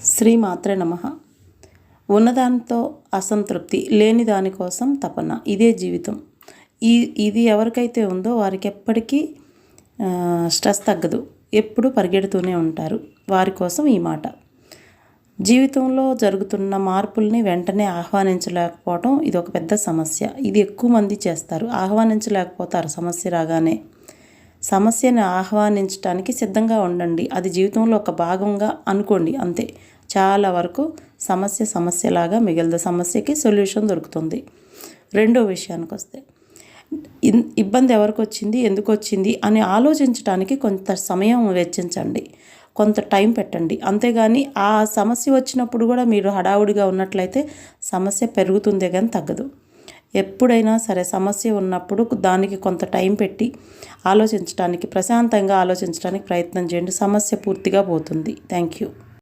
శ్రీమాత్రే నమః. ఉన్నదానితో అసంతృప్తి, లేని దానికోసం తపన, ఇదే జీవితం. ఇది ఎవరికైతే ఉందో వారికి ఎప్పటికీ స్ట్రెస్ తగ్గదు, ఎప్పుడు పరిగెడుతూనే ఉంటారు. వారి కోసం ఈ మాట. జీవితంలో జరుగుతున్న మార్పుల్ని వెంటనే ఆహ్వానించలేకపోవడం ఇది ఒక పెద్ద సమస్య. ఇది ఎక్కువ మంది చేస్తారు, ఆహ్వానించలేకపోతారు. సమస్య రాగానే సమస్యని ఆహ్వానించడానికి సిద్ధంగా ఉండండి. అది జీవితంలో ఒక భాగంగా అనుకోండి, అంతే. చాలా వరకు సమస్యలాగా మిగలదు, సమస్యకి సొల్యూషన్ దొరుకుతుంది. రెండో విషయానికి వస్తే, ఇబ్బంది ఎవరికి వచ్చింది, ఎందుకు వచ్చింది అని ఆలోచించడానికి కొంత సమయం వెచ్చించండి, కొంత టైం పెట్టండి. అంతేగాని ఆ సమస్య వచ్చినప్పుడు కూడా మీరు హడావుడిగా ఉన్నట్లయితే సమస్య పెరుగుతుందే కానీ తగ్గదు. ఎప్పుడైనా సరే సమస్య ఉన్నప్పుడు దానికి కొంత టైం పెట్టి ఆలోచించడానికి, ప్రశాంతంగా ఆలోచించడానికి ప్రయత్నం చేయండి. సమస్య పూర్తిగా పోతుంది. Thank you.